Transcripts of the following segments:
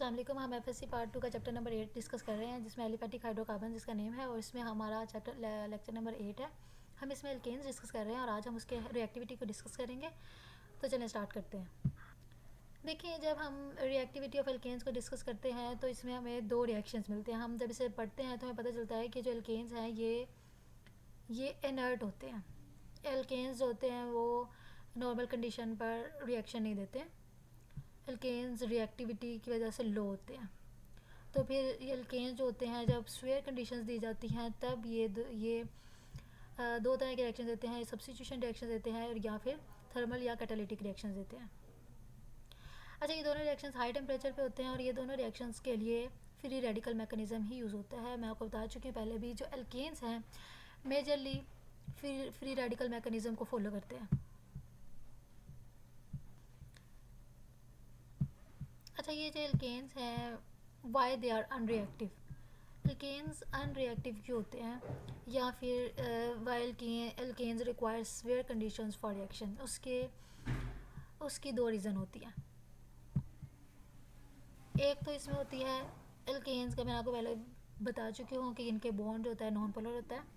अस्सलाम वालेकुम। हम एफएससी पार्ट 2 का चैप्टर नंबर 8 डिस्कस कर रहे हैं, जिसमें एलिफेटिक हाइड्रोकार्बन जिसका नेम है, और इसमें हमारा चैप्टर लेक्चर नंबर 8 है। हम इसमें एल्केन्स डिस्कस कर रहे हैं और आज हम उसके रिएक्टिविटी को डिस्कस करेंगे। तो चलिए स्टार्ट करते हैं। देखिए, जब हम रिएक्टिविटी ऑफ एल्केन्स को डिस्कस करते हैं तो इसमें हमें दो रिएक्शंस मिलते हैं। हम जब इसे पढ़ते हैं तो हमें पता चलता है कि जो एल्केन्स हैं ये इनर्ट होते हैं। एल्केन्स जो होते हैं वो नॉर्मल कंडीशन पर रिएक्शन नहीं देते। एल्केन्स रिएक्टिविटी की वजह से लो होते हैं। तो फिर ये एल्केन्स जो होते हैं, जब स्वेयर कंडीशंस दी जाती हैं तब ये दो तरह के रिएक्शन देते हैं। सब्स्टिट्यूशन रिएक्शन देते हैं और या फिर थर्मल या कैटालिटिक रिएक्शन देते हैं। अच्छा, ये दोनों रिएक्शंस हाई टेम्परेचर पे होते हैं और ये दोनों रिएक्शंस के लिए फ्री रेडिकल मैकेनिज्म ही यूज़ होता है। मैं आपको बता चुकी हूँ पहले भी, जो एल्केन्स हैं मेजरली फ्री रेडिकल मैकेनिज्म को फॉलो करते हैं। अच्छा, ये जो एल्केन्स हैं why they are unreactive. Alkanes unreactive क्यों होते हैं, या फिर why alkanes require severe conditions for reaction, उसकी दो रीज़न होती हैं। एक तो इसमें होती है एल्केन्स का, मैंने आपको पहले बता चुकी हूँ कि इनके बॉन्ड जो होता है नॉन पोलर होता है।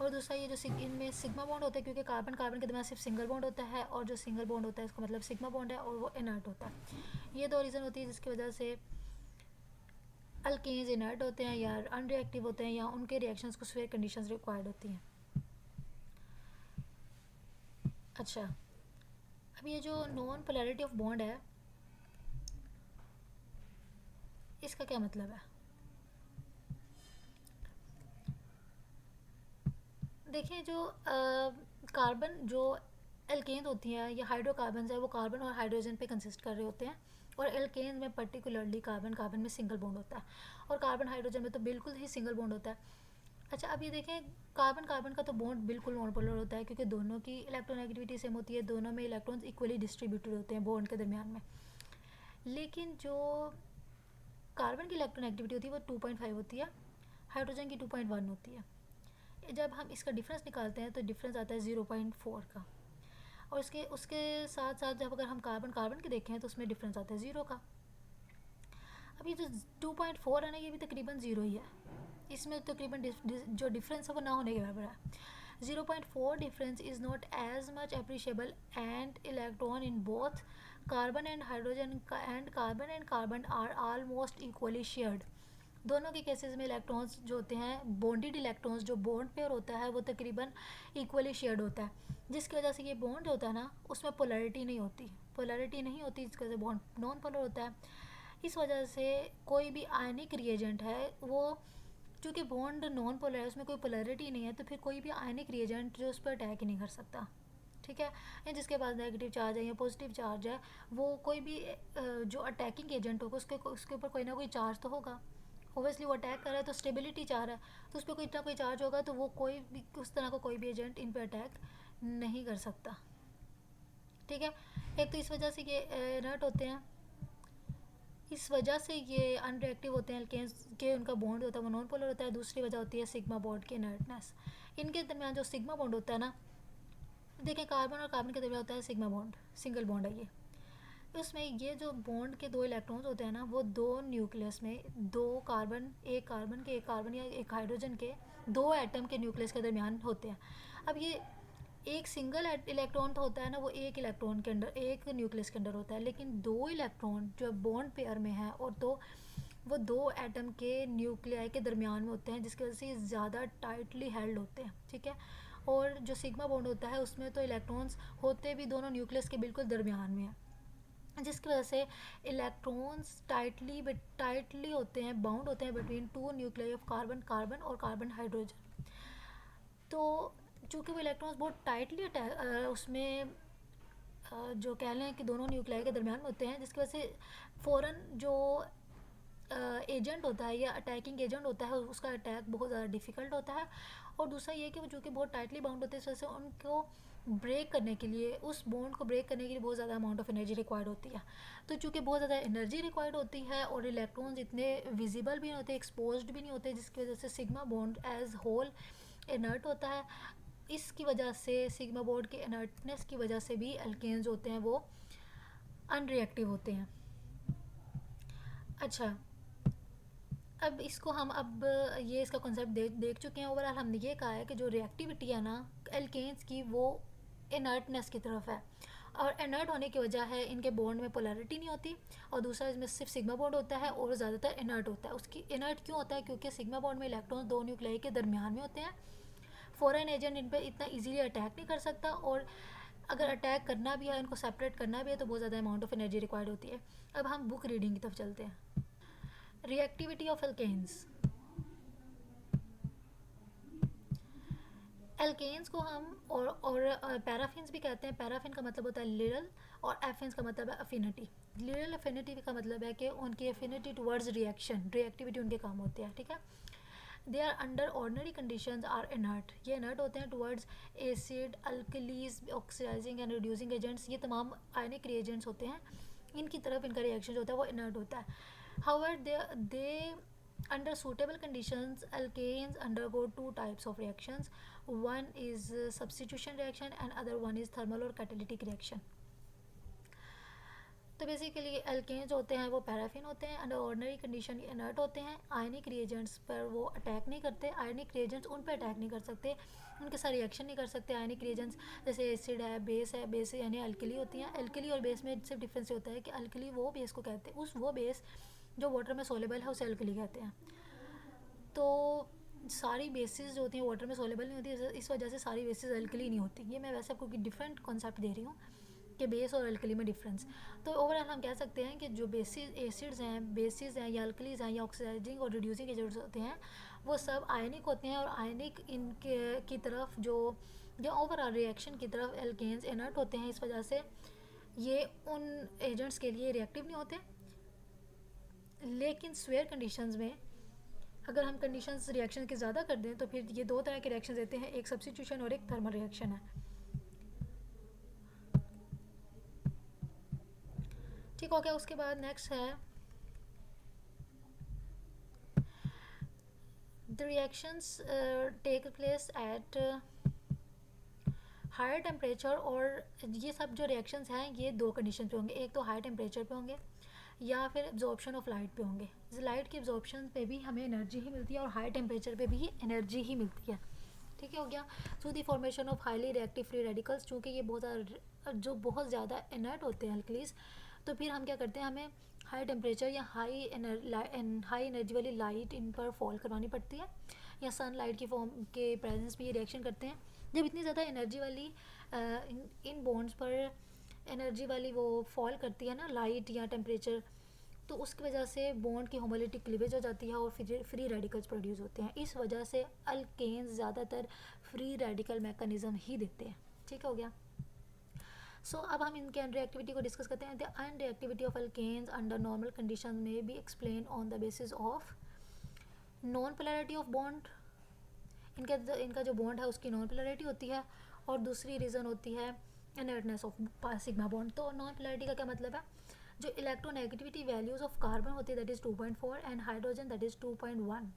और दूसरा ये जो इनमें सिग्मा बॉन्ड होता है, क्योंकि कार्बन कार्बन के दरमियान सिर्फ सिंगल बॉन्ड होता है, और जो सिंगल बॉन्ड होता है इसका मतलब सिग्मा बॉन्ड है और वो इनर्ट होता है। ये दो रीज़न होती है जिसकी वजह से अल्केन्स इनर्ट होते हैं या अनरिएक्टिव होते हैं, या उनके रिएक्शंस को स्वेयर कंडीशंस रिक्वायर्ड होती हैं। अच्छा, अब ये जो नॉन पोलैरिटी ऑफ बॉन्ड है, इसका क्या मतलब है? देखिए, जो कार्बन जो एल्केन होती हैं या हाइड्रोकार्बन है, वो कार्बन और हाइड्रोजन पे कंसिस्ट कर रहे होते हैं। और एल्केन में पर्टिकुलरली कार्बन में सिंगल बॉन्ड होता है, और कार्बन हाइड्रोजन में तो बिल्कुल ही सिंगल बॉन्ड होता है। अच्छा, अब ये देखें, कार्बन कार्बन का तो बॉन्ड बिल्कुल नॉन पोलर होता है, क्योंकि दोनों की इलेक्ट्रोनेगेटिविटी सेम होती है, दोनों में इलेक्ट्रॉन्स इक्वली डिस्ट्रीब्यूटेड होते हैं बॉन्ड के दरमियान में। लेकिन जो कार्बन की इलेक्ट्रोनेगेटिविटी होती है वो 2.5 होती है, हाइड्रोजन की 2.1 होती है। जब हम इसका डिफरेंस निकालते हैं तो डिफरेंस आता है 0.4 का, और उसके साथ साथ जब अगर हम कार्बन कार्बन के देखें तो उसमें डिफरेंस आता है 0 का। अब ये जो 2.4 है ना, ये भी तकरीबन 0 ही है। इसमें तकरीबन जो डिफरेंस है वो ना होने के बराबर है। 0.4 difference is not as much appreciable, and electron in both carbon and hydrogen and carbon are almost equally shared. दोनों के केसेस में इलेक्ट्रॉन्स जो होते हैं, बॉन्डेड इलेक्ट्रॉन्स जो बॉन्ड पेयर होता है वो तकरीबन इक्वली शेयर्ड होता है, जिसकी वजह से ये बॉन्ड होता है ना, उसमें पोलैरिटी नहीं होती। जिसकी वजह से बॉन्ड नॉन पोलर होता है। इस वजह से कोई भी आयनिक रिएजेंट है वो, चूँकि बॉन्ड नॉन पोलर है, उसमें कोई पोलैरिटी नहीं है, तो फिर कोई भी आयनिक रिएजेंट जो उस पर अटैक ही नहीं कर सकता। ठीक है, या जिसके पास नेगेटिव चार्ज है या पॉजिटिव चार्ज है, वो कोई भी जो अटैकिंग एजेंट होगा उसके ऊपर कोई ना कोई चार्ज तो होगा। ओबियसली वो अटैक कर रहा है तो स्टेबिलिटी चाह रहा है, तो उस पर कोई इतना कोई चार्ज होगा, तो वो कोई भी उस तरह का कोई भी एजेंट इन पर अटैक नहीं कर सकता। ठीक है, एक तो इस वजह से ये इनर्ट होते हैं, इस वजह से ये अनरिएक्टिव होते हैं एल्केन्स के, उनका बॉन्ड होता है वो नॉन पोलर होता है। दूसरी वजह होती है सिग्मा बॉन्ड की इनर्टनेस। इनके दरमियान जो सिग्मा बॉन्ड होता है ना, देखें कार्बन और कार्बन के दरमियान होता है सिग्मा बॉन्ड, सिंगल बॉन्ड है ये। उसमें ये जो बॉन्ड के दो इलेक्ट्रॉन्स होते हैं ना, वो दो न्यूक्लियस में, एक कार्बन या एक हाइड्रोजन के दो एटम के न्यूक्लियस के दरमियान होते हैं। अब ये एक सिंगल इलेक्ट्रॉन होता है ना, वो एक इलेक्ट्रॉन के अंदर, एक न्यूक्लियस के अंदर होता है, लेकिन दो इलेक्ट्रॉन जो बॉन्ड पेयर में है और वो दो एटम के न्यूक्लियाई के दरमियान में होते हैं, जिसकी वजह से ये ज़्यादा टाइटली हेल्ड होते हैं। ठीक है, और जो सिग्मा बॉन्ड होता है उसमें तो इलेक्ट्रॉन्स होते भी दोनों न्यूक्लियस के बिल्कुल दरमियान में है, जिसकी वजह से इलेक्ट्रॉन्स टाइटली होते हैं, बाउंड होते हैं between two nuclei of carbon carbon और कार्बन हाइड्रोजन। तो चूँकि वो इलेक्ट्रॉन्स बहुत टाइटली उसमें जो कह लें कि दोनों न्यूक्लियाई के दरमियान में होते हैं, जिसकी वजह से फ़ौरन जो एजेंट होता है या अटैकिंग एजेंट होता है उसका अटैक बहुत ज़्यादा डिफ़िकल्ट होता है। और दूसरा ये कि वो चूँकि बहुत टाइटली बाउंड होते हैं, इस वजह से उनको ब्रेक करने के लिए, उस बॉन्ड को ब्रेक करने के लिए बहुत ज़्यादा अमाउंट ऑफ एनर्जी रिक्वायर्ड होती है। तो चूँकि बहुत ज़्यादा एनर्जी रिक्वायर्ड होती है और इलेक्ट्रॉन्स इतने विजिबल भी नहीं होते, एक्सपोज्ड भी नहीं होते, जिसकी वजह से sigma bond as whole inert होता है। इसकी वजह से सिग्मा बॉन्ड के इनर्टनेस की वजह से भी एल्केन्स होते हैं वो अनरिएक्टिव होते हैं। अच्छा, अब इसको हम अब ये इसका कॉन्सेप्ट देख चुके हैं। ओवरऑल हमने ये कहा है कि जो रिएक्टिविटी है ना एल्केन्स की, वो इनर्टनेस की तरफ है। और इनर्ट होने की वजह है इनके बॉन्ड में पोलैरिटी नहीं होती, और दूसरा इसमें सिर्फ सिग्मा बॉन्ड होता है और ज़्यादातर इनर्ट होता है। उसकी इनर्ट क्यों होता है? क्योंकि सिग्मा बॉन्ड में इलेक्ट्रॉन दो न्यूक्लियाई के दरमियान में होते हैं। फॉरेन एजेंट इन पर इतना इजीली अटैक नहीं कर सकता, और अगर अटैक करना भी है, इनको सेपरेट करना भी है, तो बहुत ज़्यादा अमाउंट ऑफ एनर्जी रिक्वायर्ड होती है। अब हम बुक रीडिंग की तरफ चलते हैं। Reactivity of alkanes. एल्केन्स को हम और पैराफिन्स भी कहते हैं। पैराफिन का मतलब होता है लिरल, और एफिन्स का मतलब है अफिनिटी। लिरल अफिनिटी का मतलब है कि उनकी अफिनिटी टुवर्ड्स रिएक्शन, रिएक्टिविटी उनके काम होते हैं, ठीक है। They are under ordinary conditions are inert, ये इनर्ट होते हैं towards acid, alkalis, oxidizing and reducing agents, ये तमाम आयनिक रिएजेंट्स होते हैं, इनकी तरफ इनका रिएक्शन जो होता है वो इनर्ट होता है। However they under suitable conditions, alkanes undergo two types of reactions. One is substitution reaction and other one is thermal or catalytic reaction. तो बेसिकली एल्केन्स होते हैं वो पैराफिन होते हैं, अंडर ऑर्डिनरी कंडीशन इनर्ट होते हैं, आयनिक रिएजेंट्स पर वो अटैक नहीं करते, आयनिक रिएजेंट्स उन पर अटैक नहीं कर सकते, उनके साथ रिएक्शन नहीं कर सकते। आयनिक रिएजेंट्स जैसे एसिड है, बेस यानी अल्कली होती हैं। अल्कली और बेस में सिर्फ डिफरेंस होता है कि अल्कली वो बेस को कहते हैं, वो बेस जो वाटर में सोलेबल है उसे अल्कली कहते हैं। तो सारी बेसिस जो होती हैं वाटर में सोलेबल नहीं होती, इस वजह से सारी बेसिस अल्कली नहीं होती। ये मैं वैसे आपको डिफरेंट कॉन्सेप्ट दे रही हूँ कि बेस और अल्कली में डिफरेंस। तो ओवरऑल हम कह सकते हैं कि जो बेसिस एसिड्स हैं, बेसिस हैं या अल्कलीज हैं या ऑक्सीडाइजिंग और रिड्यूसिंग एजेंट्स होते हैं, वो सब आयनिक होते हैं, और आयनिक इनके की तरफ जो ओवरऑल रिएक्शन की तरफ एल्केन्स इनर्ट होते हैं। इस वजह से ये उन एजेंट्स के लिए रिएक्टिव नहीं होते। लेकिन स्वेयर कंडीशंस में अगर हम कंडीशंस रिएक्शन के ज़्यादा कर दें तो फिर ये दो तरह के रिएक्शन देते हैं, एक सब्स्टिट्यूशन और एक थर्मल रिएक्शन है, ठीक हो गया। उसके बाद नेक्स्ट है the reactions take place at higher temperature. और ये सब जो रिएक्शंस हैं ये दो कंडीशन पे होंगे, एक तो हाई टेम्परेचर पे होंगे या फिर एब्जॉर्प्शन ऑफ लाइट पे होंगे। लाइट की एब्जॉर्प्शन पे भी हमें एनर्जी ही मिलती है और हाई टेम्परेचर पे भी एनर्जी ही मिलती है, ठीक है हो गया। Through the formation of highly reactive free radicals, चूँकि ये बहुत ज़्यादा इनर्ट होते हैं अल्कलीज, तो फिर हम क्या करते हैं, हमें हाई टेम्परेचर या हाई एनर्जी वाली लाइट इन पर फॉल करवानी पड़ती है, या सन लाइट की फॉर्म के प्रेजेंस में ये रिएक्शन करते हैं। जब इतनी ज़्यादा एनर्जी वाली इन बॉन्ड्स पर एनर्जी वाली वो फॉल करती है ना, लाइट या टेम्परेचर, तो उसकी वजह से बॉन्ड की होमोलिटिक क्लीवेज हो जाती है और फ्री रेडिकल्स प्रोड्यूस होते हैं। इस वजह से अल्केन्स ज़्यादातर फ्री रेडिकल मैकेनिज्म ही देते हैं, ठीक हो गया। सो अब हम इनके अनरिएक्टिविटी को डिस्कस करते हैं। The unreactivity of alkanes under normal condition में be explain on the basis of non polarity of bond, इनका जो बॉन्ड है उसकी नॉन पोलैरिटी होती है, और दूसरी रीज़न होती है इनर्टनेस ऑफ सिग्मा बॉन्ड। तो नॉन पोलैरिटी का क्या मतलब है, जो इलेक्ट्रोनेगेटिविटी वैल्यूज ऑफ कार्बन होती है that is 2.4 and hydrogen that is 2.1,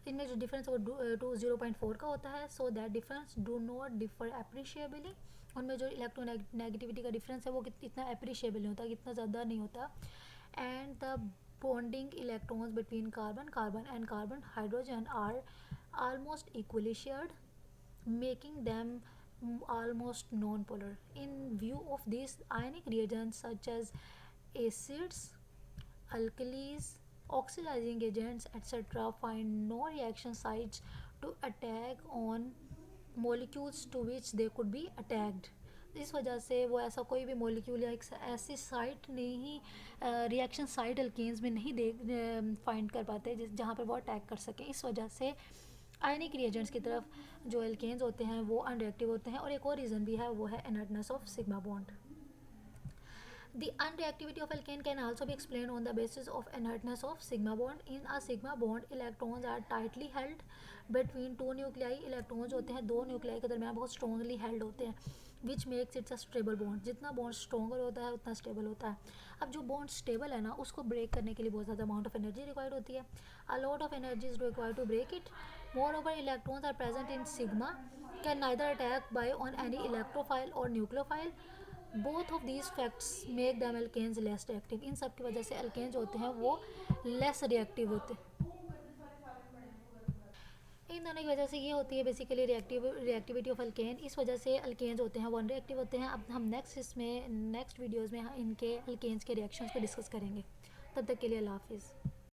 इनमें जो डिफरेंस वो 0.4 का होता है। So that difference do not differ appreciably, उनमें जो इलेक्ट्रोनेगेटिविटी का डिफरेंस है वो इतना अप्रिशिएबल नहीं होता, इतना ज़्यादा नहीं होता। And the bonding electrons between carbon and carbon hydrogen are almost equally shared, making them almost non-polar. In view of these ionic reagents such as acids, alkalis, oxidizing agents, etc., find no reaction sites to attack on molecules to which they could be attacked. इस वजह से वो ऐसा कोई भी molecule या एक ऐसी साइट नहीं, रिएक्शन साइट अल्केन्स में नहीं देख फाइंड कर पाते जहाँ पर वो अटैक कर सकें। इस वजह से आयनिक रिएजेंट्स की तरफ जो एल्केन्स होते हैं वो अनरिएक्टिव होते हैं। और एक और रीज़न भी है, वो है inertness of sigma bond. The unreactivity of alkane can also be explained on the basis of inertness of sigma bond. In a sigma bond, electrons are tightly held between two nuclei. Electrons होते हैं दो nuclei के दरमियान बहुत strongly held होते हैं, which makes it a stable bond. जितना bond stronger होता है उतना stable होता है। अब जो bond stable है ना, उसको break करने के लिए बहुत ज़्यादा amount of energy required होती है। A lot of energy is required to break it. Moreover, electrons are present in sigma can neither attack by on any electrophile or nucleophile. Both of these facts make them alkanes less reactive. इन सब की वजह से alkanes होते हैं वो less reactive होते हैं। इन दोनों की वजह से ये होती है बेसिकली रिएक्टिविटी ऑफ अल्केन। इस वजह से अल्केन्स होते हैं वन रिएक्टिव होते हैं। अब हम नेक्स्ट वीडियोज़ में इनके अल्केन्स के रिएक्शंस को डिस्कस करेंगे। तब तक के लिए अल्लाह हाफिज़।